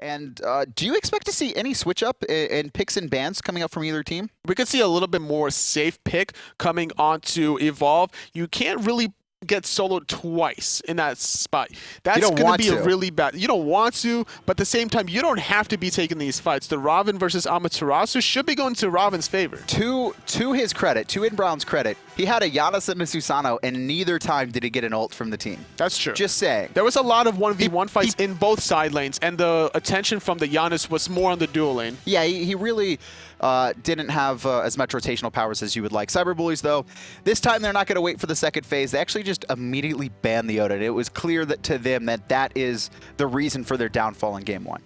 And do you expect to see any switch up in picks and bans coming up from either team? We could see a little bit more safe pick coming onto Evolve. You can't really get soloed twice in that spot. That's going to be a really bad. You don't want to, but at the same time, you don't have to be taking these fights. The Raven versus Amaterasu should be going to Raven's favor. To his credit, to Inbound's credit, he had a Giannis and a Susano, and neither time did he get an ult from the team. That's true. Just saying. There was a lot of 1v1 fights in both side lanes, and the attention from the Giannis was more on the dual lane. Yeah, he really didn't have as much rotational powers as you would like. Cyberbullies, though, this time they're not going to wait for the second phase. They actually just immediately banned the Odin. It was clear that to them that is the reason for their downfall in Game 1.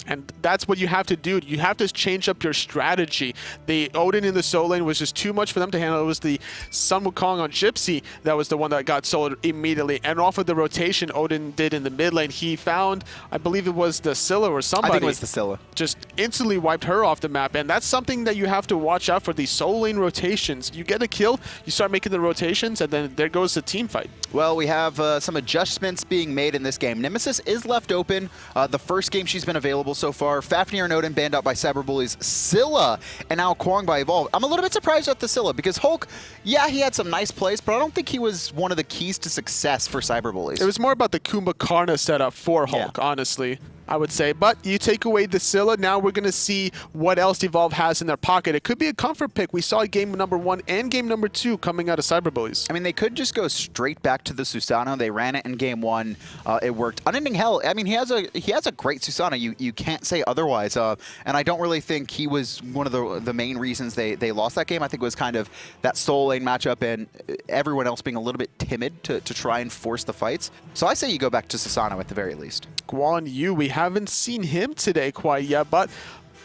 And that's what you have to do. You have to change up your strategy. The Odin in the solo lane was just too much for them to handle. It was the Sun Wukong on Gypsy that was the one that got soloed immediately. And off of the rotation Odin did in the mid lane, he found, I believe it was the Scylla or somebody. I think it was the Scylla. Just instantly wiped her off the map. And that's something that you have to watch out for, these solo lane rotations. You get a kill, you start making the rotations, and then there goes the team fight. Well, we have some adjustments being made in this game. Nemesis is left open. The first game she's been available so far. Fafnir and Odin banned out by Cyberbullies. Scylla and now Kwang by Evolve. I'm a little bit surprised at the Scylla because Hulk, yeah, he had some nice plays, but I don't think he was one of the keys to success for Cyberbullies. It was more about the Kumbhakarna setup for Hulk, honestly, I would say. But you take away the Scylla, now we're going to see what else Evolve has in their pocket. It could be a comfort pick. We saw game number 1 and game number 2 coming out of Cyberbullies. I mean, they could just go straight back to the Susano. They ran it in game 1. It worked. Unending Hell, I mean, he has a great Susano. You can't say otherwise. And I don't really think he was one of the main reasons they lost that game. I think it was kind of that solo lane matchup and everyone else being a little bit timid to try and force the fights. So I say you go back to Susano at the very least. Guan Yu, we haven't seen him today quite yet, but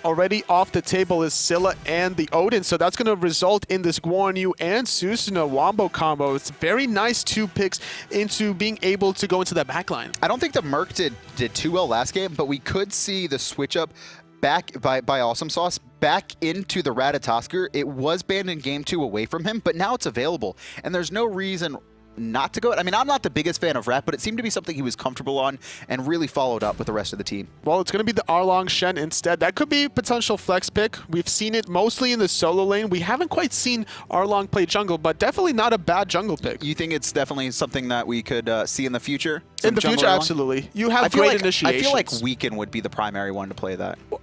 already off the table is Scylla and the Odin, so that's going to result in this Guan Yu and Susano wombo combo. It's very nice 2 picks into being able to go into that backline. I don't think the Merc did too well last game, but we could see the switch up back by Awesome Sauce back into the Ratatosker. It was banned in game 2 away from him, but now it's available, and there's no reason not to go. I mean, I'm not the biggest fan of Rat, but it seemed to be something he was comfortable on and really followed up with the rest of the team. Well, it's going to be the Arlong Shen instead. That could be a potential flex pick. We've seen it mostly in the solo lane. We haven't quite seen Arlong play jungle, but definitely not a bad jungle pick. You think it's definitely something that we could see in the future? In the future, absolutely. You have great initiations. I feel like Weekend would be the primary one to play that. Well,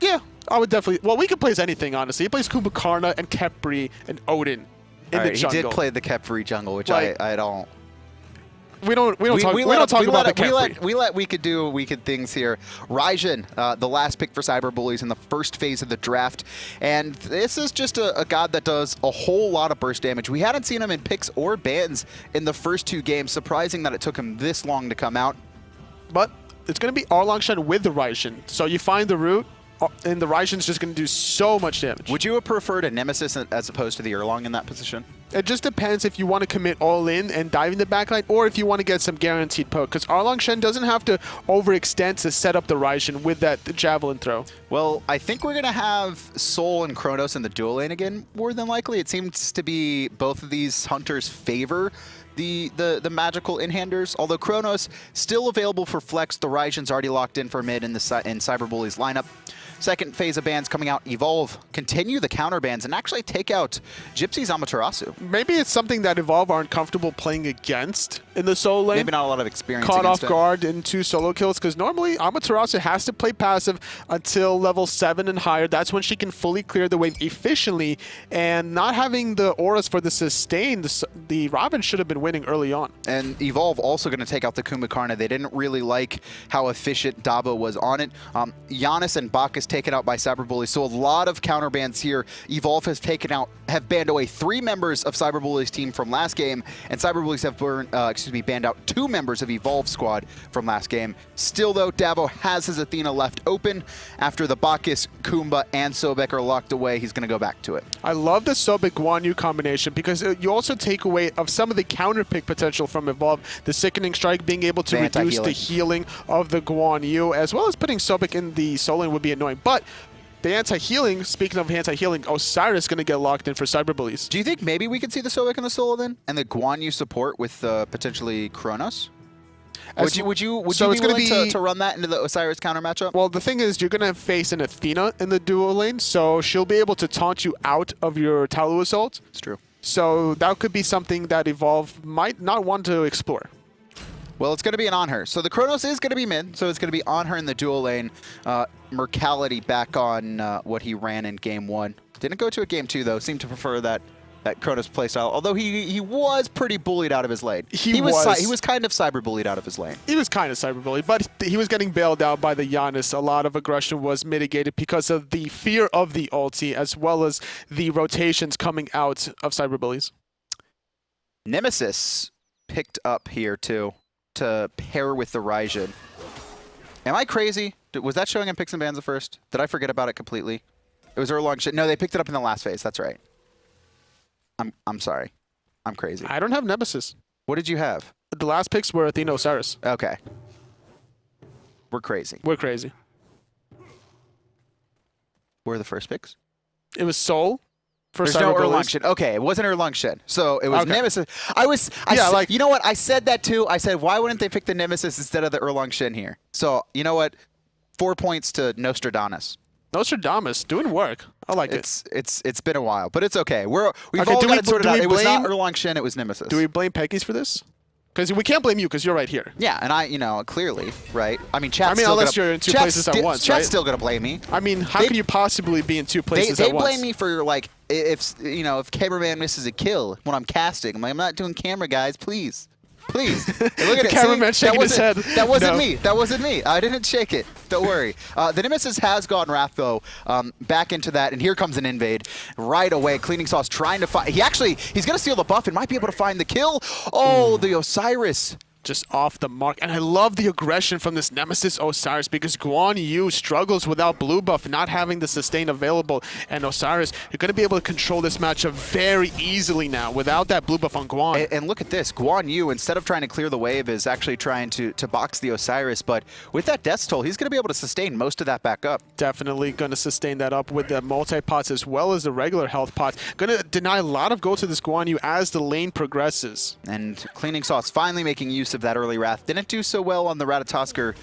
yeah, I would definitely. Well, Weekend plays anything, honestly. He plays Kumbhakarna and Khepri and Odin in the jungle. He did play the Khepri jungle, which I don't. We don't talk about the Khepri. We let Weekend do Weekend things here. Raijin, the last pick for Cyberbullies in the first phase of the draft. And this is just a god that does a whole lot of burst damage. We hadn't seen him in picks or bans in the first 2 games. Surprising that it took him this long to come out. But it's going to be Arlong Shen with the Raijin. So you find the root, and the Raijin's just going to do so much damage. Would you have preferred a Nemesis as opposed to the Erlong in that position? It just depends if you want to commit all in and dive in the backline, or if you want to get some guaranteed poke, because Arlong Shen doesn't have to overextend to set up the Raijin with that javelin throw. Well, I think we're going to have Sol and Chronos in the dual lane again, more than likely. It seems to be both of these hunters favor the magical in-handers, although Chronos still available for flex. The Raijin's already locked in for mid in Cyberbullies lineup. Second phase of bans coming out. Evolve continue the counter bans and actually take out Gypsy's Amaterasu. Maybe it's something that Evolve aren't comfortable playing against in the solo lane. Maybe not a lot of experience. Caught off guard in 2 solo kills, because normally Amaterasu has to play passive until level 7 and higher. That's when she can fully clear the wave efficiently, and not having the auras for the sustain, the Raven should have been winning early on. And Evolve also going to take out the Kumbhakarna. They didn't really like how efficient TheeDavo was on it. Giannis and Bacchus taken out by Cyberbullies, so a lot of counter bans here. Evolve has banned away 3 members of Cyberbullies team from last game, and Cyberbullies have banned out 2 members of Evolve squad from last game. Still though, TheeDavo has his Athena left open after the Bacchus, Kumba, and Sobek are locked away. He's going to go back to it. I love the Sobek Guan Yu combination, because you also take away of some of the counter pick potential from Evolve. The Sickening Strike being able to reduce the healing of the Guan Yu, as well as putting Sobek in the solo lane would be annoying. But the anti-healing, speaking of anti-healing, Osiris is going to get locked in for Cyberbullies. Do you think maybe we could see the Sobek in the solo then? And the Guan Yu support with potentially Chronos? Would you be willing to run that into the Osiris counter matchup? Well, the thing is, you're going to face an Athena in the duo lane, so she'll be able to taunt you out of your Talu Assault. It's true. So that could be something that Evolve might not want to explore. Well, it's going to be an Anhur. So the Chronos is going to be mid, so it's going to be Anhur in the dual lane. Murktality back on what he ran in Game 1. Didn't go to a Game 2, though. Seemed to prefer that Chronos playstyle, although he was pretty bullied out of his lane. He was kind of cyber-bullied out of his lane. He was kind of cyber-bullied, but he was getting bailed out by the Giannis. A lot of aggression was mitigated because of the fear of the ulti, as well as the rotations coming out of cyber-bullies. Nemesis picked up here, too, to pair with the Raijin. Am I crazy? Was that showing in Picks and Bans at first? Did I forget about it completely? It was Erlong shit. No, they picked it up in the last phase. That's right. I'm sorry. I'm crazy. I don't have Nemesis. What did you have? The last picks were Athena, Osiris. Okay. We're crazy. We're crazy. What were the first picks? It was Soul. There's no Erlong shit. Okay, it wasn't Erlong shit. So it was okay. Nemesis. You know what? I said that too. I said, why wouldn't they pick the Nemesis instead of the Erlong Shin here? So, you know what? 4 points to Nostradamus. Nostradamus doing work. I like it. It's been a while, but it's okay. We've all got it sorted out. It was not Erlong Shin, it was Nemesis. Do we blame Peggy's for this? Because we can't blame you because you're right here. Yeah, and clearly, right? I mean, chat's unless you're in two places at once, right? Chat's still gonna blame me. I mean, how can you possibly be in two places at once? They blame me for, like, if cameraman misses a kill when I'm casting. I'm like, I'm not doing camera, guys. Please. Please. Hey, look at the cameraman shaking his head. That wasn't me. That wasn't me. I didn't shake it. Don't worry. The Nemesis has gone Wrath, though, back into that, and here comes an invade right away. Cleaning Sauce trying to find... He's going to steal the buff and might be able to find the kill. Oh, the Osiris. Just off the mark. And I love the aggression from this Nemesis Osiris because Guan Yu struggles without blue buff, not having the sustain available. And Osiris, you're going to be able to control this matchup very easily now without that blue buff on Guan. And look at this. Guan Yu, instead of trying to clear the wave, is actually trying to box the Osiris. But with that Death Toll, he's going to be able to sustain most of that back up. Definitely going to sustain that up with the multi-pots as well as the regular health pots. Going to deny a lot of gold to this Guan Yu as the lane progresses. And Cleaning Sauce finally making use of that early Wrath. Didn't do so well on the Ratatosker.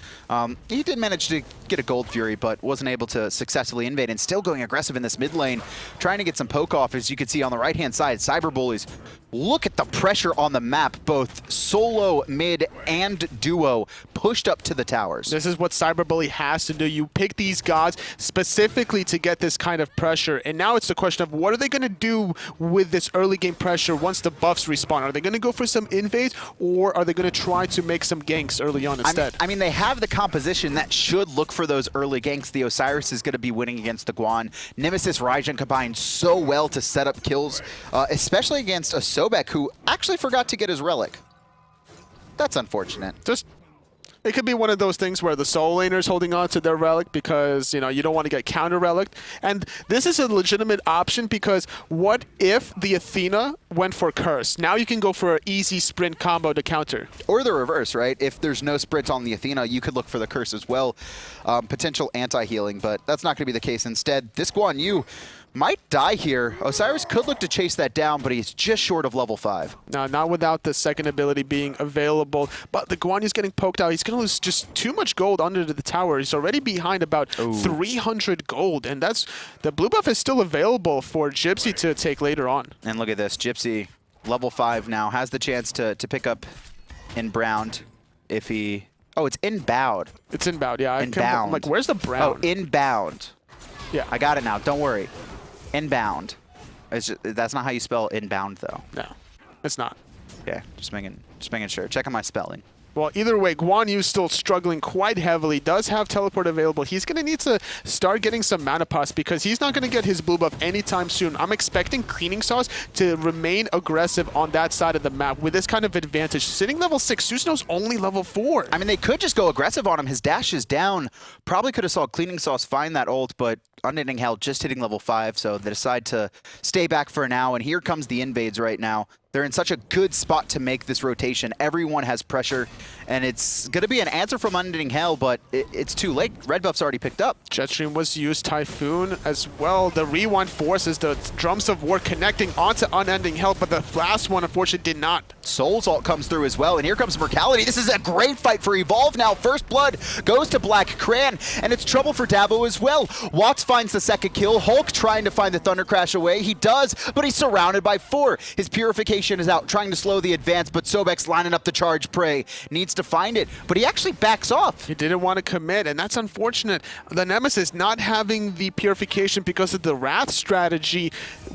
He did manage to get a Gold Fury, but wasn't able to successfully invade, and still going aggressive in this mid lane, trying to get some poke off. As you can see on the right-hand side, Cyber Bullies. Look at the pressure on the map, both solo, mid, and duo, pushed up to the towers. This is what Cyber Bully has to do. You pick these gods specifically to get this kind of pressure, and now it's the question of what are they going to do with this early game pressure once the buffs respawn? Are they going to go for some invades, or are they going to try to make some ganks early on instead? I mean, they have the composition that should look for those early ganks. The Osiris is going to be winning against the Guan. Nemesis Raijin combined so well to set up kills, especially against a Sobek, who actually forgot to get his relic. That's unfortunate. It could be one of those things where the soul laner is holding on to their relic because, you don't want to get counter relicked. And this is a legitimate option because what if the Athena went for Curse? Now you can go for an easy sprint combo to counter. Or the reverse, right? If there's no sprint on the Athena, you could look for the Curse as well. Potential anti-healing, but that's not going to be the case. Instead, this Guan Yu might die here. Osiris could look to chase that down, but he's just short of level 5. No, not without the second ability being available. But the Guan Yu's getting poked out. He's going to lose just too much gold under the tower. He's already behind about 300 gold, and the blue buff is still available for Gypsy to take later on. And look at this. Gypsy, level 5 now, has the chance to pick up Inbound if he... Oh, it's Inbound. It's Inbound, yeah. Inbound. I'm like, where's the brown? Oh, Inbound. Yeah. I got it now. Don't worry. Inbound. That's not how you spell inbound, though. No, it's not. Yeah, just making sure. Checking my spelling. Well, either way, Guan Yu's still struggling quite heavily. Does have teleport available. He's going to need to start getting some mana pots because he's not going to get his blue buff anytime soon. I'm expecting Cleaning Sauce to remain aggressive on that side of the map with this kind of advantage. Sitting level 6, Susano's only level 4. I mean, they could just go aggressive on him. His dash is down. Probably could have saw Cleaning Sauce find that ult, but Unending Hell just hitting level 5, so they decide to stay back for now. And here comes the invades right now. They're in such a good spot to make this rotation. Everyone has pressure, and it's going to be an answer from Unending Hell, but it's too late. Red buff's already picked up. Jetstream was used, Typhoon as well. The rewind forces the Drums of War connecting onto Unending Hell, but the last one, unfortunately, did not. Soul's ult comes through as well, and here comes Murktality. This is a great fight for Evolve now. First blood goes to BlackCrayon, and it's trouble for TheeDavo as well. Watts finds the second kill. Hulk trying to find the Thunder Crash away. He does, but he's surrounded by 4. His Purification is out, trying to slow the advance, but Sobek's lining up the charge prey. Needs to find it, but he actually backs off. He didn't want to commit, and that's unfortunate. The Nemesis not having the Purification because of the Wrath strategy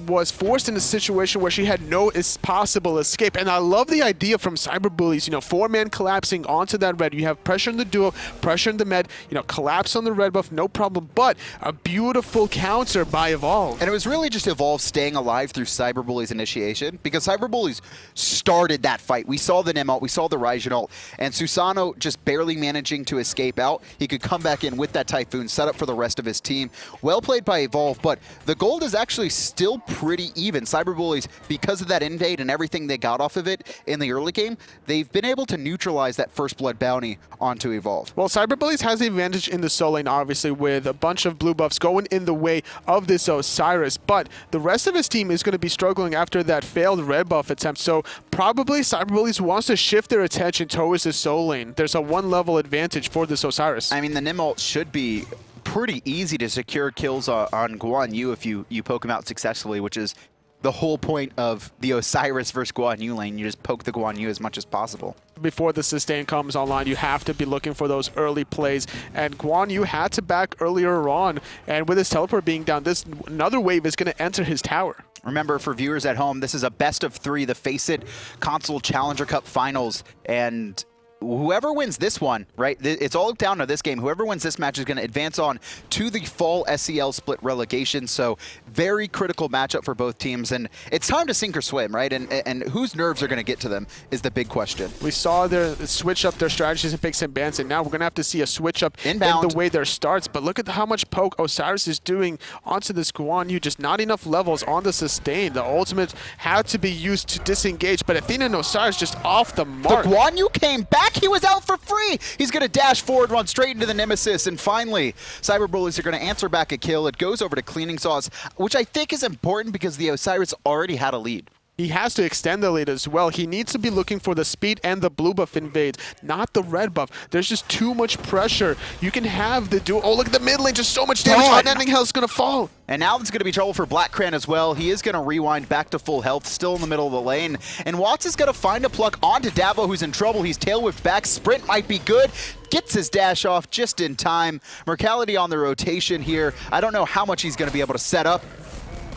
was forced in a situation where she had no possible escape. And I love the idea from Cyberbullies, 4-man collapsing onto that red. You have pressure in the duo, pressure in the med, collapse on the red buff, no problem, but a beautiful counter by Evolve. And it was really just Evolve staying alive through Cyberbullies' initiation, because Cyberbullies started that fight. We saw the Nem ult, we saw the Raijin ult, and Susano just barely managing to escape out. He could come back in with that Typhoon, set up for the rest of his team. Well played by Evolve, but the gold is actually still pretty even. Cyberbullies, because of that invade and everything they got off of it in the early game, they've been able to neutralize that first blood bounty onto Evolve. Well, Cyberbullies has the advantage in the soul lane, obviously, with a bunch of blue buffs going in the way of this Osiris, but the rest of his team is going to be struggling after that failed red buff attempt, so probably Cyberbullies wants to shift their attention towards the soul lane. There's a 1-level advantage for this Osiris. I mean, the Nem ult should be pretty easy to secure kills on Guan Yu if you poke him out successfully, which is the whole point of the Osiris versus Guan Yu lane. You just poke the Guan Yu as much as possible. Before the sustain comes online, you have to be looking for those early plays, and Guan Yu had to back earlier on, and with his teleport being down, another wave is going to enter his tower. Remember, for viewers at home, this is a best of 3, the Face It Console Challenger Cup Finals, and whoever wins this one, right, it's all down to this game. Whoever wins this match is going to advance on to the fall SEL split relegation. So very critical matchup for both teams. And it's time to sink or swim, right? And whose nerves are going to get to them is the big question. We saw their switch up their strategies and picks and bans, and now we're going to have to see a switch up Inbound. in the way their starts. But look at how much poke Osiris is doing onto this Guan Yu. Just not enough levels on the sustain. The ultimate had to be used to disengage, but Athena and Osiris just off the mark. The Guan Yu came back. He was out for free. He's going to dash forward, run straight into the Nemesis, and finally, Cyberbullies are going to answer back a kill. It goes over to Cleaning Sauce, which I think is important because the Osiris already had a lead. He has to extend the lead as well. He needs to be looking for the speed and the blue buff invades, not the red buff. There's just too much pressure. You can have the duo. Oh, look at the mid lane. Just so much damage. Unending Hell's going to fall. And now it's going to be trouble for BlackCrayon as well. He is going to rewind back to full health, still in the middle of the lane. And Watts is going to find a pluck onto TheeDavo, who's in trouble. He's tail whipped back. Sprint might be good. Gets his dash off just in time. Murktality on the rotation here. I don't know how much he's going to be able to set up.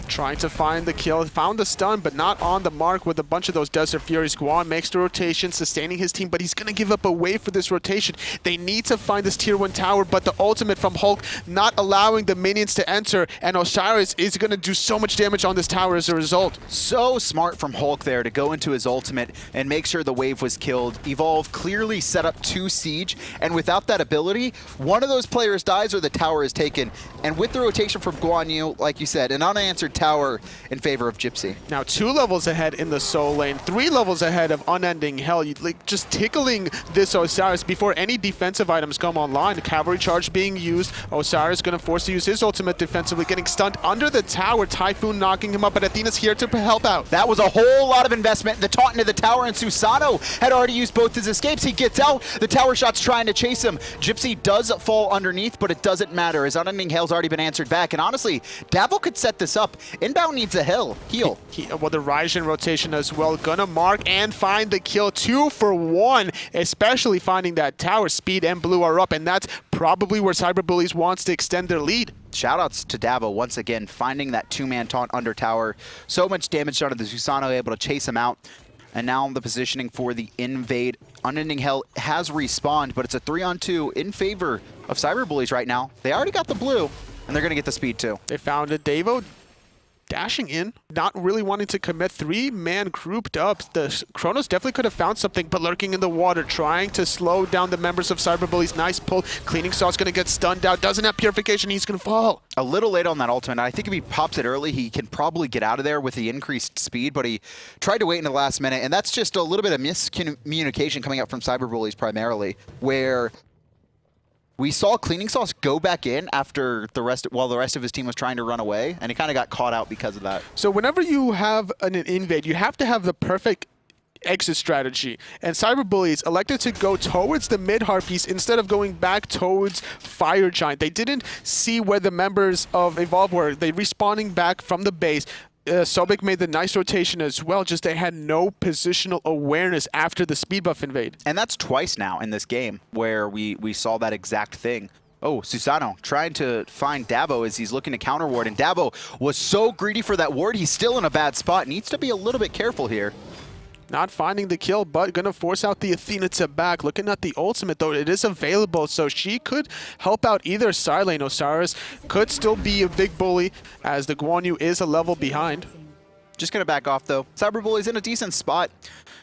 Trying to find the kill, found the stun, but not on the mark with a bunch of those Desert Furies. Guan makes the rotation, sustaining his team, but he's going to give up a wave for this rotation. They need to find this tier 1 tower, but the ultimate from Hulk not allowing the minions to enter, and Osiris is going to do so much damage on this tower as a result. So smart from Hulk there to go into his ultimate and make sure the wave was killed. Evolve clearly set up 2 siege, and without that ability, one of those players dies or the tower is taken. And with the rotation from Guan Yu, like you said, an unanswered tower in favor of Gypsy. Now 2 levels ahead in the soul lane, 3 levels ahead of Unending Hell. Like just tickling this Osiris before any defensive items come online. The cavalry charge being used. Osiris going to force to use his ultimate defensively, getting stunned under the tower. Typhoon knocking him up, but Athena's here to help out. That was a whole lot of investment. The taunt into the tower, and Susano had already used both his escapes. He gets out. The tower shot's trying to chase him. Gypsy does fall underneath, but it doesn't matter as Unending Hell's already been answered back. And honestly, TheeDavo could set this up. Inbound needs a heal. Well, the Raijin rotation as well. Gonna mark and find the kill. 2 for 1, especially finding that tower. Speed and blue are up, and that's probably where Cyberbullies wants to extend their lead. Shoutouts to TheeDavo once again, finding that 2-man taunt under tower. So much damage done to the Susano, able to chase him out. And now the positioning for the invade. Unending Hell has respawned, but it's a 3-on-2 in favor of Cyberbullies right now. They already got the blue, and they're going to get the speed too. They found it. TheeDavo dashing in, not really wanting to commit. 3-man grouped up. The Chronos definitely could have found something, but lurking in the water, trying to slow down the members of Cyberbullies. Nice pull. Cleaning Sauce going to get stunned out. Doesn't have Purification. He's going to fall. A little late on that ultimate. I think if he pops it early, he can probably get out of there with the increased speed, but he tried to wait in the last minute, and that's just a little bit of miscommunication coming up from Cyberbullies primarily, where we saw Cleaning Sauce go back in after while the rest of his team was trying to run away, and he kind of got caught out because of that. So whenever you have an invade, you have to have the perfect exit strategy. And Cyber Bullies elected to go towards the mid Harpies instead of going back towards Fire Giant. They didn't see where the members of Evolve were. They respawning back from the base. Sobek made the nice rotation as well, just they had no positional awareness after the speed buff invade. And that's twice now in this game where we saw that exact thing. Oh, Susano trying to find TheeDavo as he's looking to counter ward, and TheeDavo was so greedy for that ward, he's still in a bad spot. Needs to be a little bit careful here. Not finding the kill, but gonna force out the Athena to back. Looking at the ultimate though, it is available, so she could help out either side lane. Osiris could still be a big bully as the Guan Yu is a level behind. Just gonna back off though. Cyber Bullies in a decent spot.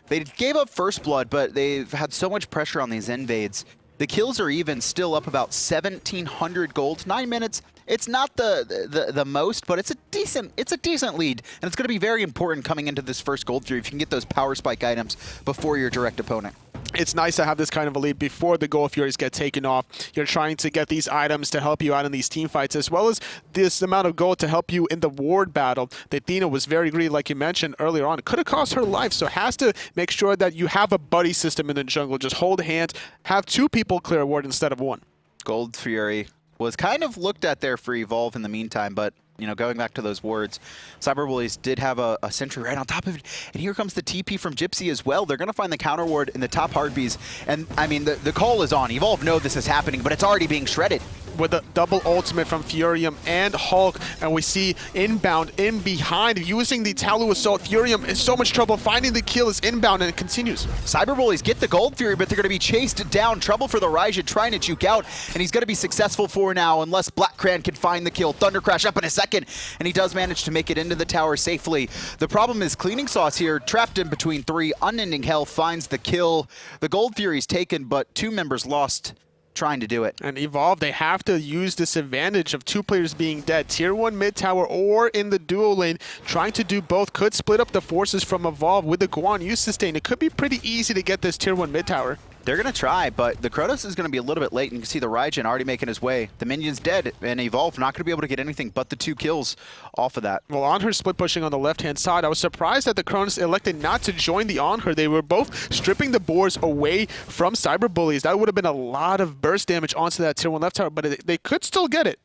They gave up first blood, but they've had so much pressure on these invades. The kills are even still up about 1,700 gold. 9 minutes. It's not the most, but it's a decent lead, and it's going to be very important coming into this first gold tier if you can get those power spike items before your direct opponent. It's nice to have this kind of a lead before the Gold Furies get taken off. You're trying to get these items to help you out in these team fights, as well as this amount of gold to help you in the ward battle. The Athena was very greedy, like you mentioned earlier on. It could have cost her life, so has to make sure that you have a buddy system in the jungle. Just hold hands, have 2 people clear a ward instead of 1. Gold Fury was kind of looked at there for Evolve in the meantime, but you know, going back to those wards, Cyber Bullies did have a sentry right on top of it, and here comes the TP from Gypsy as well. They're going to find the counter ward in the top Harpies, and I mean, the call is on. Evolve know this is happening, but it's already being shredded. With a double ultimate from Phurium and Hulk, and we see Inbound in behind using the Talu Assault. Phurium in so much trouble finding the kill as Inbound, and it continues. Cyber Bullies get the Gold Fury, but they're going to be chased down. Trouble for the Raijin trying to juke out, and he's going to be successful for now unless BlackCrayon can find the kill. Thunder Crash up in a second, and he does manage to make it into the tower safely. The problem is Cleaning Sauce here, trapped in between 3. Unending Health finds the kill. The Gold Fury's taken, but 2 members lost trying to do it. And Evolve, they have to use this advantage of 2 players being dead. Tier 1 mid tower or in the duo lane, trying to do both. Could split up the forces from Evolve with the Guan Yu sustain. It could be pretty easy to get this tier 1 mid tower. They're going to try, but the Chronos is going to be a little bit late. And you can see the Raijin already making his way. The minion's dead, and Evolve not going to be able to get anything but the 2 kills off of that. Well, Anhur split pushing on the left-hand side. I was surprised that the Chronos elected not to join the Anhur. They were both stripping the boars away from Cyber Bullies. That would have been a lot of burst damage onto that tier 1 left tower, but they could still get it.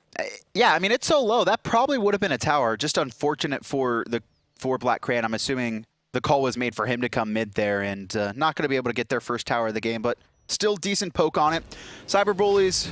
Yeah, I mean, it's so low. That probably would have been a tower. Just unfortunate for BlackCrayon. I'm assuming the call was made for him to come mid there, and not going to be able to get their first tower of the game, but still decent poke on it. Cyber Bullies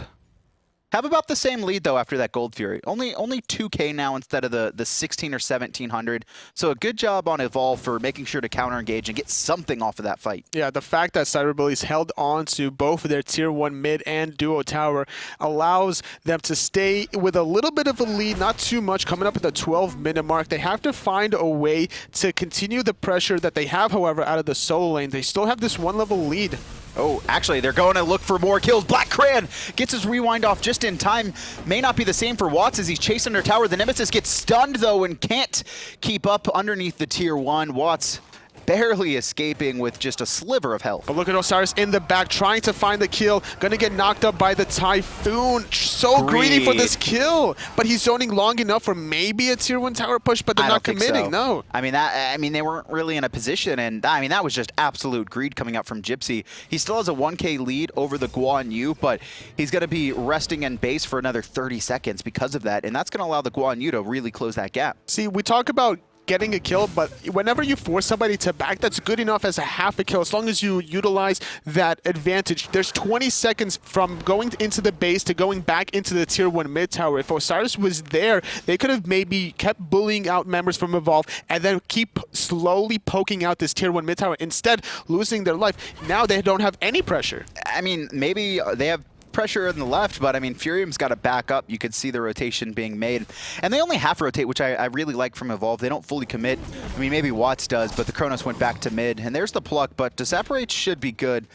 have about the same lead, though, after that Gold Fury. Only 2K now instead of the 16 or 1700. So a good job on Evolve for making sure to counter-engage and get something off of that fight. Yeah, the fact that Cyber Bullies held on to both of their tier 1 mid and duo tower allows them to stay with a little bit of a lead, not too much, coming up at the 12-minute mark. They have to find a way to continue the pressure that they have, however, out of the solo lane. They still have this 1-level lead. Oh, actually, they're going to look for more kills. BlackCrayon gets his rewind off just in time. May not be the same for Watts as he's chasing their tower. The Nemesis gets stunned, though, and can't keep up underneath the tier 1. Watts barely escaping with just a sliver of health. But look at Osiris in the back, trying to find the kill. Gonna get knocked up by the Typhoon. So greedy for this kill. But he's zoning long enough for maybe a tier 1 tower push, but they're not committing, no. I mean, they weren't really in a position, and I mean, that was just absolute greed coming up from Gypsy. He still has a 1K lead over the Guan Yu, but he's gonna be resting in base for another 30 seconds because of that, and that's gonna allow the Guan Yu to really close that gap. See, we talk about getting a kill, but whenever you force somebody to back, that's good enough as a half a kill, as long as you utilize that advantage. There's 20 seconds from going into the base to going back into the tier 1 mid tower. If Osiris was there, they could have maybe kept bullying out members from Evolve and then keep slowly poking out this tier 1 mid tower, instead losing their life. Now they don't have any pressure. I mean, maybe they have pressure in the left, but I mean, Phurium's got to back up. You could see the rotation being made. And they only half rotate, which I really like from Evolve. They don't fully commit. I mean, maybe Watts does, but the Chronos went back to mid. And there's the pluck, but to separate should be good.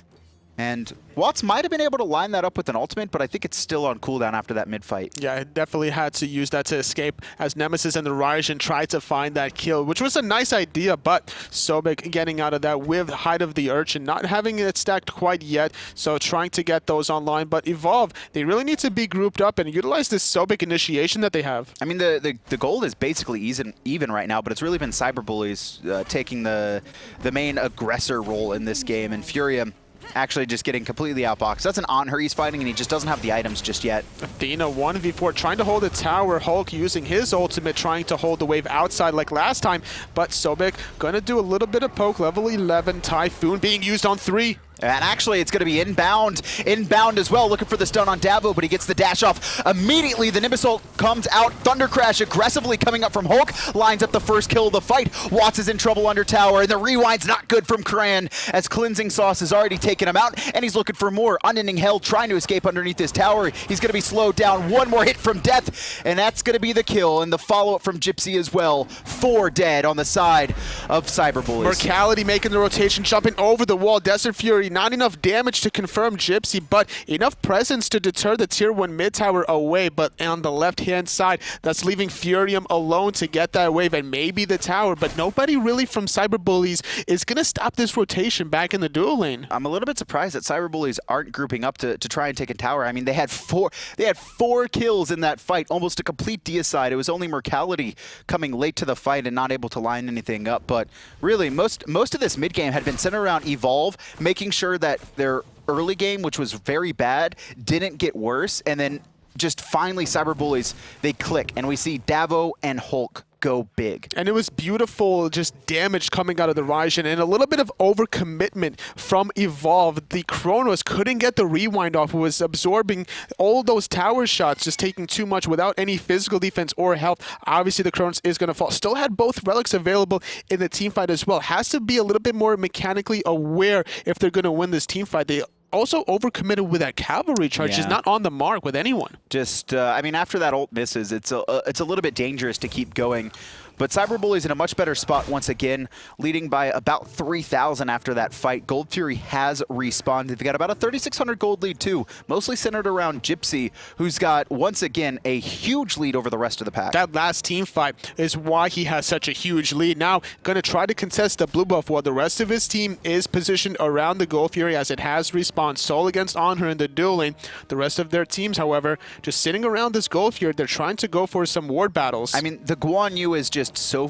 And Watts might have been able to line that up with an ultimate, but I think it's still on cooldown after that mid-fight. Yeah, it definitely had to use that to escape as Nemesis and the Raijin tried to find that kill, which was a nice idea, but Sobek getting out of that with Height of the Urchin, not having it stacked quite yet, so trying to get those online. But Evolve, they really need to be grouped up and utilize this Sobek initiation that they have. I mean, the gold is basically even right now, but it's really been Cyberbullies taking the main aggressor role in this game, and Phurium actually just getting completely outboxed. That's an Anhur he's fighting, and he just doesn't have the items just yet. Athena 1v4 trying to hold the tower. Hulk using his ultimate, trying to hold the wave outside like last time, but Sobek gonna do a little bit of poke. Level 11 Typhoon being used on 3. And actually, it's going to be Inbound. Inbound as well, looking for the stun on TheeDavo, but he gets the dash off immediately. The Nimbus ult comes out. Thunder Crash aggressively coming up from Hulk. Lines up the first kill of the fight. Watts is in trouble under tower, and the rewind's not good from Crayon, as Cleansing Sauce has already taken him out, and he's looking for more. Unending Hell trying to escape underneath this tower. He's going to be slowed down. One more hit from Death, and that's going to be the kill. And the follow-up from Gypsy as well. 4 dead on the side of Cyberbullies. Murktality making the rotation, jumping over the wall. Desert Fury, not enough damage to confirm Gypsy, but enough presence to deter the tier 1 mid tower away. But on the left-hand side, that's leaving Phurium alone to get that wave and maybe the tower. But nobody really from Cyberbullies is going to stop this rotation back in the duel lane. I'm a little bit surprised that Cyberbullies aren't grouping up to try and take a tower. I mean, they had four kills in that fight, almost a complete deicide. It was only Murktality coming late to the fight and not able to line anything up. But really, most of this mid game had been centered around Evolve, making sure that their early game, which was very bad, didn't get worse, and then just finally Cyberbullies, they click, and we see TheeDavo and Hulk go big. And it was beautiful, just damage coming out of the Raijin and a little bit of overcommitment from Evolve. The Chronos couldn't get the rewind off, was absorbing all those tower shots, just taking too much without any physical defense or health. Obviously the Chronos is going to fall. Still had both relics available in the team fight as well. Has to be a little bit more mechanically aware if they're going to win this team fight. They also overcommitted with that cavalry charge, just not on the mark with anyone. Just, I mean, after that ult misses, it's a little bit dangerous to keep going. But Cyberbullies in a much better spot once again, leading by about 3,000 after that fight. Gold Fury has respawned. They've got about a 3,600 gold lead too, mostly centered around Gypsy, who's got, once again, a huge lead over the rest of the pack. That last team fight is why he has such a huge lead. Now, going to try to contest the blue buff while the rest of his team is positioned around the Gold Fury as it has respawned. Sol against Anhur in the duel lane. The rest of their teams, however, just sitting around this Gold Fury. They're trying to go for some ward battles. I mean, the Guan Yu is just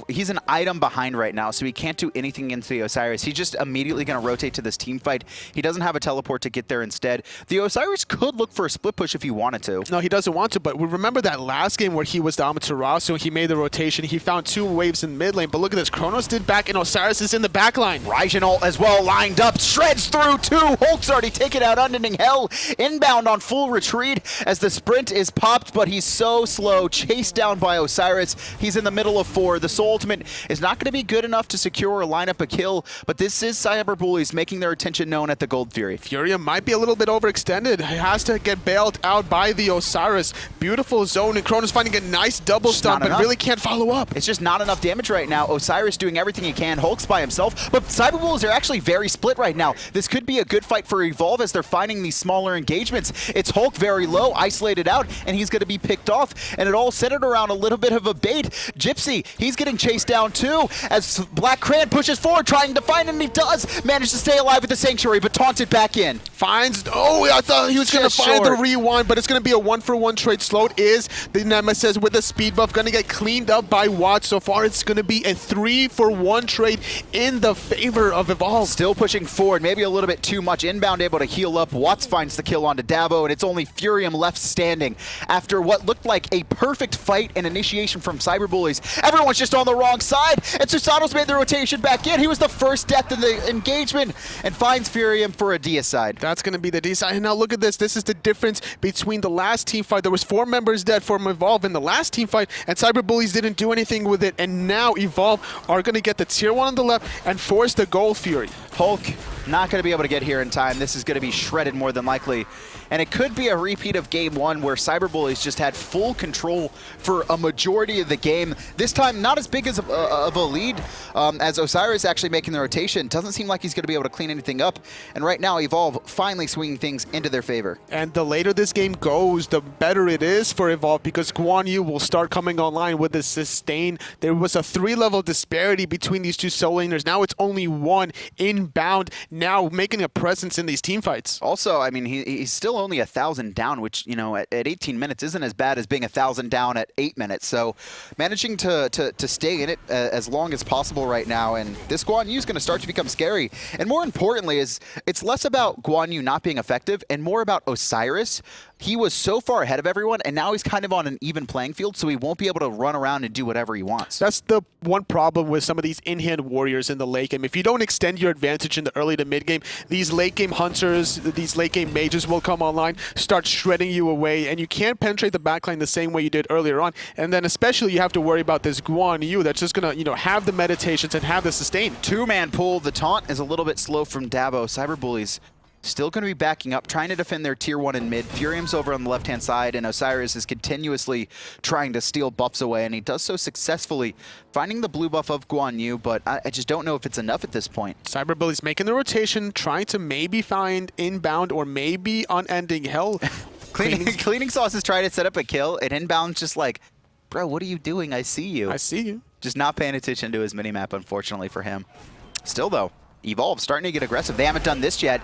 he's an item behind right now, so he can't do anything against the Osiris. He's just immediately going to rotate to this team fight. He doesn't have a teleport to get there instead. The Osiris could look for a split push if he wanted to. No, he doesn't want to, but we remember that last game where he was the Amaterasu and he made the rotation. He found 2 waves in mid lane, but look at this. Chronos did back and Osiris is in the back line. Raijin ult as well, lined up, shreds through 2. Hulk's already taken out Unending Hell. Inbound on full retreat as the sprint is popped, but he's so slow. Chased down by Osiris. He's in the middle of 4. The Soul Ultimate is not going to be good enough to secure or line up a kill, but this is Cyberbullies making their attention known at the Gold Fury. Phurium might be a little bit overextended. He has to get bailed out by the Osiris. Beautiful zone, and Chronos finding a nice double stun, but really can't follow up. It's just not enough damage right now. Osiris doing everything he can. Hulk's by himself, but Cyberbullies are actually very split right now. This could be a good fight for Evolve as they're finding these smaller engagements. It's Hulk very low, isolated out, and he's going to be picked off, and it all centered around a little bit of a bait. Gypsy, he's getting chased down too as BlackCrayon pushes forward trying to find, and he does manage to stay alive with the Sanctuary, but taunted back in. Finds, I thought he was going to find the rewind, but it's going to be a 1-for-1 trade. Slowed is the Nemesis with the speed buff, going to get cleaned up by Watts. So far it's going to be a 3-for-1 trade in the favor of Evolve. Still pushing forward, maybe a little bit too much. Inbound able to heal up. Watts finds the kill onto TheeDavo, and it's only Phurium left standing after what looked like a perfect fight and initiation from Cyberbullies. Everyone's just on the wrong side, and Susano's made the rotation back in. He was the first death in the engagement and finds Phurium for a deicide. That's going to be the deicide. And now look at this. This is the difference between the last team fight. There was 4 members dead from Evolve in the last team fight, and Cyberbullies didn't do anything with it. And now Evolve are going to get the tier 1 on the left and force the Gold Fury. Hulk not going to be able to get here in time. This is going to be shredded more than likely. And it could be a repeat of game one where Cyberbullies just had full control for a majority of the game. This time, not as big as of a lead as Osiris actually making the rotation. Doesn't seem like he's going to be able to clean anything up. And right now, Evolve finally swinging things into their favor. And the later this game goes, the better it is for Evolve because Guan Yu will start coming online with the sustain. There was a 3-level disparity between these two solo laners. Now it's only one. Inbound now making a presence in these team fights. Also, I mean, he's still only 1,000 down, which, you know, at 18 minutes isn't as bad as being 1,000 down at 8 minutes. So managing to stay in it as long as possible right now, and this Guan Yu is going to start to become scary. And more importantly, it's less about Guan Yu not being effective and more about Osiris. He was so far ahead of everyone, and now he's kind of on an even playing field, so he won't be able to run around and do whatever he wants. That's the one problem with some of these in-hand warriors in the late game. If you don't extend your advantage in the early to mid game, these late game hunters, these late game mages will come online, start shredding you away, and you can't penetrate the backline the same way you did earlier on. And then especially you have to worry about this Guan Yu that's just gonna, you know, have the meditations and have the sustain. Two-man pull. The taunt is a little bit slow from TheeDavo. Cyberbullies still going to be backing up, trying to defend their tier 1 in mid. Phurium's over on the left-hand side, and Osiris is continuously trying to steal buffs away, and he does so successfully, finding the blue buff of Guan Yu, but I just don't know if it's enough at this point. Cyberbullies making the rotation, trying to maybe find Inbound or maybe Unending Hell. Cleaning Sauce is trying to set up a kill, and Inbound's just like, bro, what are you doing? I see you. I see you. Just not paying attention to his minimap, unfortunately for him. Still, though, Evolve starting to get aggressive. They haven't done this yet.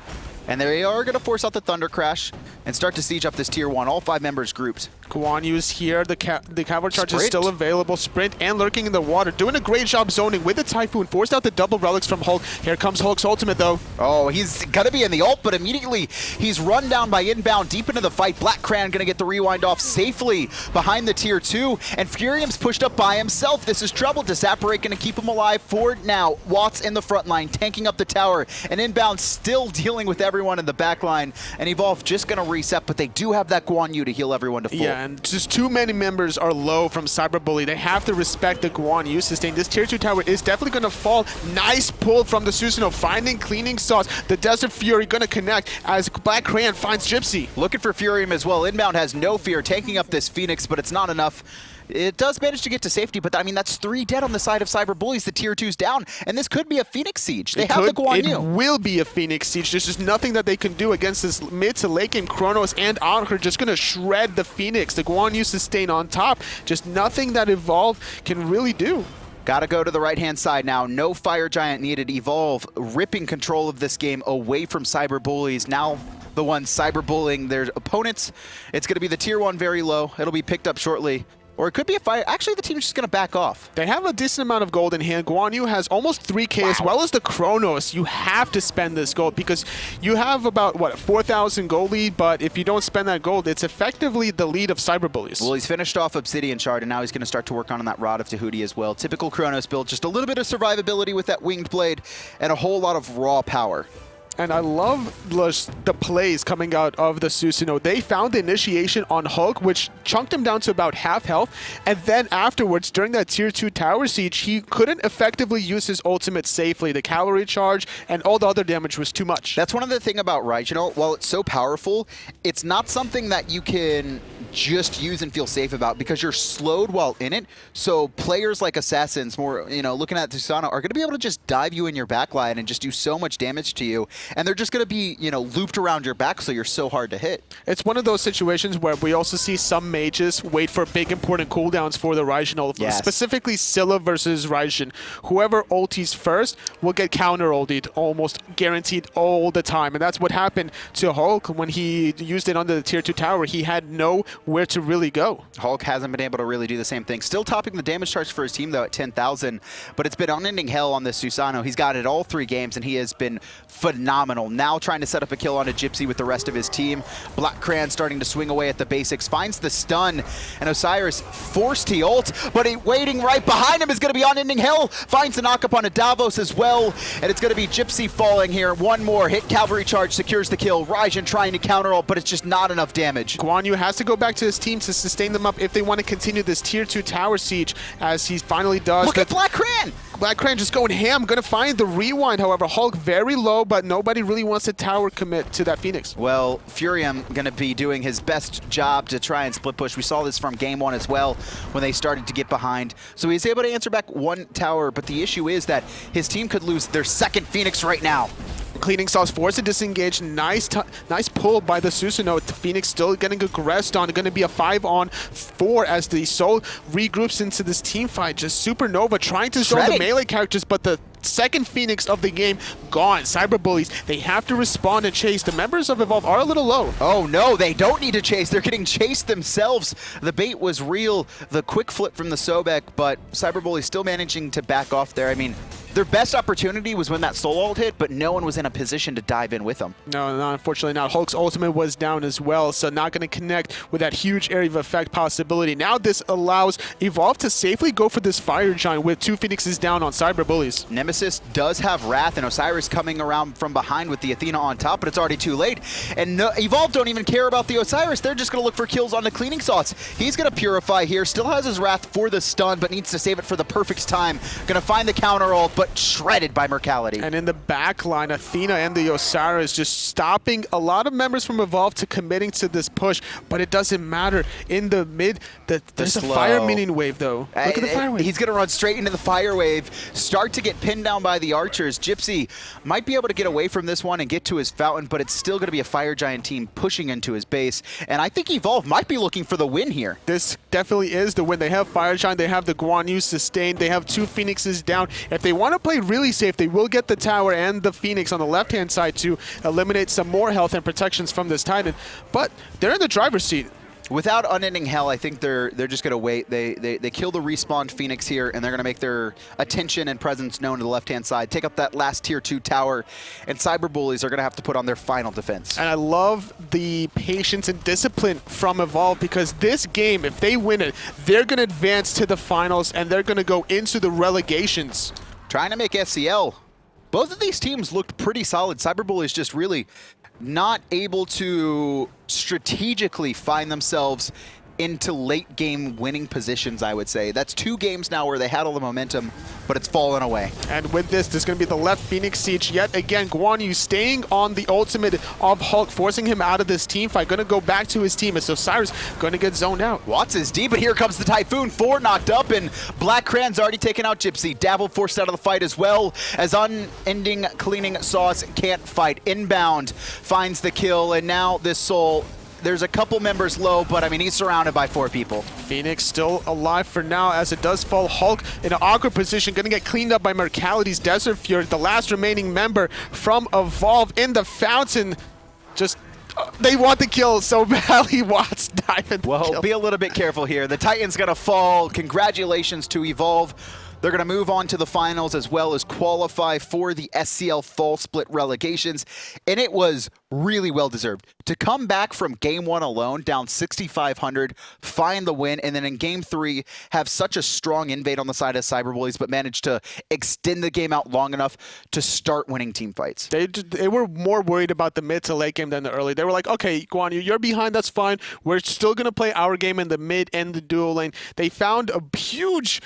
And they are going to force out the Thunder Crash and start to siege up this tier 1. All 5 members grouped. Guan Yu's here. The cavalry charge is still available. Sprint and lurking in the water. Doing a great job zoning with the Typhoon. Forced out the double relics from Hulk. Here comes Hulk's ultimate, though. Oh, he's going to be in the ult, but immediately he's run down by Inbound deep into the fight. BlackCrayon going to get the rewind off safely behind the tier 2. And Phurium's pushed up by himself. This is trouble. Disapparate going to keep him alive for now. Watts in the front line, tanking up the tower. And Inbound still dealing with everyone in the back line. And Evolve just going to reset, but they do have that Guan Yu to heal everyone to full. Yeah, and just too many members are low from Cyberbully. They have to respect the Guan Yu sustain. This tier 2 tower is definitely going to fall. Nice pull from the Susano, finding Cleaning Sauce. The Desert Fury going to connect as BlackCrayon finds Gypsy. Looking for Phurium as well. Inbound has no fear, taking up this Phoenix, but it's not enough. It does manage to get to safety, but I mean, that's 3 dead on the side of Cyberbullies. The tier 2's down, and this could be a Phoenix siege. They have the Guan Yu. It will be a Phoenix siege. There's just nothing that they can do against this mid to late game. Chronos and Anhur just going to shred the Phoenix. The Guan Yu sustain on top. Just nothing that Evolve can really do. Gotta go to the right-hand side now. No Fire Giant needed. Evolve ripping control of this game away from Cyberbullies. Now the ones cyberbullying their opponents. It's going to be the tier 1 very low. It'll be picked up shortly. Or it could be a fire. Actually, the team's just going to back off. They have a decent amount of gold in hand. Guan Yu has almost 3K as well as the Chronos. You have to spend this gold because you have about, what, 4,000 gold lead, but if you don't spend that gold, it's effectively the lead of Cyberbullies. Well, he's finished off Obsidian Shard, and now he's going to start to work on that Rod of Tahuti as well. Typical Chronos build, just a little bit of survivability with that Winged Blade and a whole lot of raw power. And I love the plays coming out of the Susano. They found the initiation on Hulk, which chunked him down to about half health. And then afterwards, during that tier 2 tower siege, he couldn't effectively use his ultimate safely. The cavalry charge and all the other damage was too much. That's one of the things about Raijin. While it's so powerful, it's not something that you can just use and feel safe about because you're slowed while in it. So players like Assassins, more, you know, looking at Susano, are going to be able to just dive you in your backline and just do so much damage to you. And they're just going to be, you know, looped around your back, so you're so hard to hit. It's one of those situations where we also see some mages wait for big important cooldowns for the Raijin, yes. Specifically Scylla versus Raijin. Whoever ultis first will get counter-ultied, almost guaranteed all the time. And that's what happened to Hulk when he used it under the tier 2 tower. He had nowhere to really go. Hulk hasn't been able to really do the same thing. Still topping the damage charge for his team, though, at 10,000. But it's been unending hell on this Susano. He's got it all 3 games, and he has been phenomenal. Now trying to set up a kill on a Gypsy with the rest of his team. BlackCrayon starting to swing away at the basics. Finds the stun, and Osiris forced to ult, but waiting right behind him is going to be unending hell. Finds the knock up on a Davos as well, and it's going to be Gypsy falling here. One more hit, cavalry charge secures the kill. Raijin trying to counter ult, but it's just not enough damage. Guan Yu has to go back back to his team to sustain them up if they want to continue this tier 2 tower siege, as he finally does. Look at BlackCrayon! BlackCrayon just going ham, gonna find the rewind. However, Hulk very low, but nobody really wants to tower commit to that Phoenix. Well, Phurium gonna be doing his best job to try and split push. We saw this from game 1 as well when they started to get behind. So he's able to answer back one tower, but the issue is that his team could lose their second Phoenix right now. Cleaning Sauce forced to disengage. Nice pull by the Susano. The Phoenix still getting aggressed on. Going to be a 5-on-4 as the Soul regroups into this team fight. Just Supernova trying to zone the melee characters, but the second Phoenix of the game gone. Cyber Bullies, they have to respond and chase. The members of Evolve are a little low. Oh no, they don't need to chase. They're getting chased themselves. The bait was real. The quick flip from the Sobek, but Cyber Bullies still managing to back off there. I mean, their best opportunity was when that soul ult hit, but no one was in a position to dive in with them. No, unfortunately not. Hulk's ultimate was down as well, so not going to connect with that huge area of effect possibility. Now this allows Evolve to safely go for this Fire Giant with 2 Phoenixes down on Cyber Bullies. Nemesis does have Wrath, and Osiris coming around from behind with the Athena on top, but it's already too late. And Evolve don't even care about the Osiris. They're just going to look for kills on the Cleaning Sauce. He's going to Purify here. Still has his Wrath for the stun, but needs to save it for the perfect time. Going to find the counter ult, but shredded by Murktality. And in the back line, Athena and the Osiris just stopping a lot of members from Evolve to committing to this push, but it doesn't matter. In the mid, there's a fire minion wave though. Look at the fire wave. He's going to run straight into the fire wave, start to get pinned down by the archers. Gypsy might be able to get away from this one and get to his fountain, but it's still going to be a Fire Giant team pushing into his base, and I think Evolve might be looking for the win here. This definitely is the win. They have Fire Giant, they have the Guan Yu sustained, they have 2 Phoenixes down. If they want to play really safe, they will get the tower and the Phoenix on the left-hand side to eliminate some more health and protections from this Titan, but they're in the driver's seat. Without Unending Hell, I think they're just going to wait. They kill the respawned Phoenix here, and they're going to make their attention and presence known to the left-hand side, take up that last tier 2 tower, and Cyber Bullies are going to have to put on their final defense. And I love the patience and discipline from Evolve, because this game, if they win it, they're going to advance to the finals, and they're going to go into the relegations. Trying to make SCL. Both of these teams looked pretty solid. Cyber Bullies just really not able to strategically find themselves into late game winning positions, I would say. That's 2 games now where they had all the momentum, but it's fallen away. And with this, there's going to be the left Phoenix siege yet again. Guan Yu staying on the ultimate of Hulk, forcing him out of this team fight. Going to go back to his team as Osiris going to get zoned out. Watts is deep, but here comes the Typhoon. 4 knocked up, and BlackCrayon's already taken out Gypsy. TheeDavo forced out of the fight as well, as Unending Cleaning Sauce can't fight. Inbound finds the kill, and now this Soul, there's a couple members low, but I mean, he's surrounded by 4 people. Phoenix still alive for now, as it does fall. Hulk in an awkward position, going to get cleaned up by Murktality's Desert Fury, the last remaining member from Evolve in the fountain. Just they want the kill so badly. Watts diving. Well, be a little bit careful here. The Titan's going to fall. Congratulations to Evolve. They're going to move on to the finals as well as qualify for the SCL Fall Split relegations, and it was really well-deserved. To come back from Game 1 alone, down 6,500, find the win, and then in Game 3, have such a strong invade on the side of Cyber Bullies, but manage to extend the game out long enough to start winning team fights. They were more worried about the mid to late game than the early. They were like, okay, Guan Yu, you're behind, that's fine. We're still going to play our game in the mid and the dual lane. They found a huge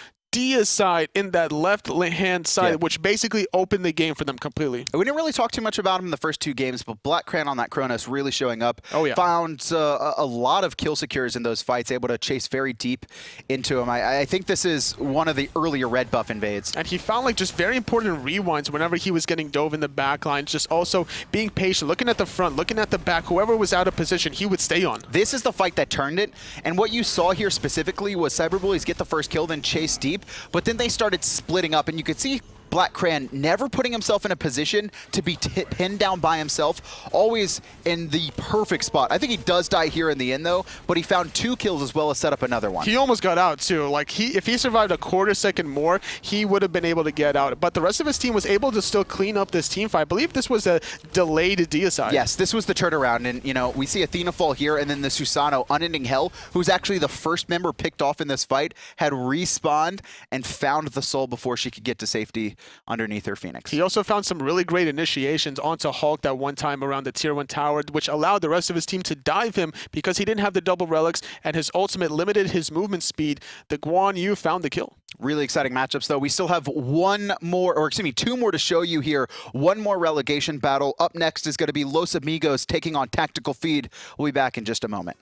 side in that left-hand side, which basically opened the game for them completely. We didn't really talk too much about him in the first 2 games, but BlackCrayon on that Chronos really showing up. Oh, yeah. Found a lot of kill secures in those fights, able to chase very deep into him. I think this is one of the earlier red buff invades. And he found like just very important rewinds whenever he was getting dove in the back line, just also being patient, looking at the front, looking at the back, whoever was out of position, he would stay on. This is the fight that turned it, and what you saw here specifically was Cyber Bullies get the first kill, then chase deep, but then they started splitting up, and you could see BlackCrayon never putting himself in a position to be pinned down by himself, always in the perfect spot. I think he does die here in the end though, but he found 2 kills as well as set up another one. He almost got out too. Like if he survived a quarter second more, he would have been able to get out. But the rest of his team was able to still clean up this team fight. I believe this was a delayed deicide. Yes, this was the turnaround, and you know, we see Athena fall here, and then the Susano, Unending Hell, who's actually the first member picked off in this fight, had respawned and found the soul before she could get to safety. underneath their Phoenix. He also found some really great initiations onto Hulk that one time around the tier 1 tower, which allowed the rest of his team to dive him because he didn't have the double relics, and his ultimate limited his movement speed. The Guan Yu found the kill. Really exciting matchups, though. We still have two more to show you here. One more relegation battle. Up next is going to be Los Amigos taking on Tactical Feed. We'll be back in just a moment.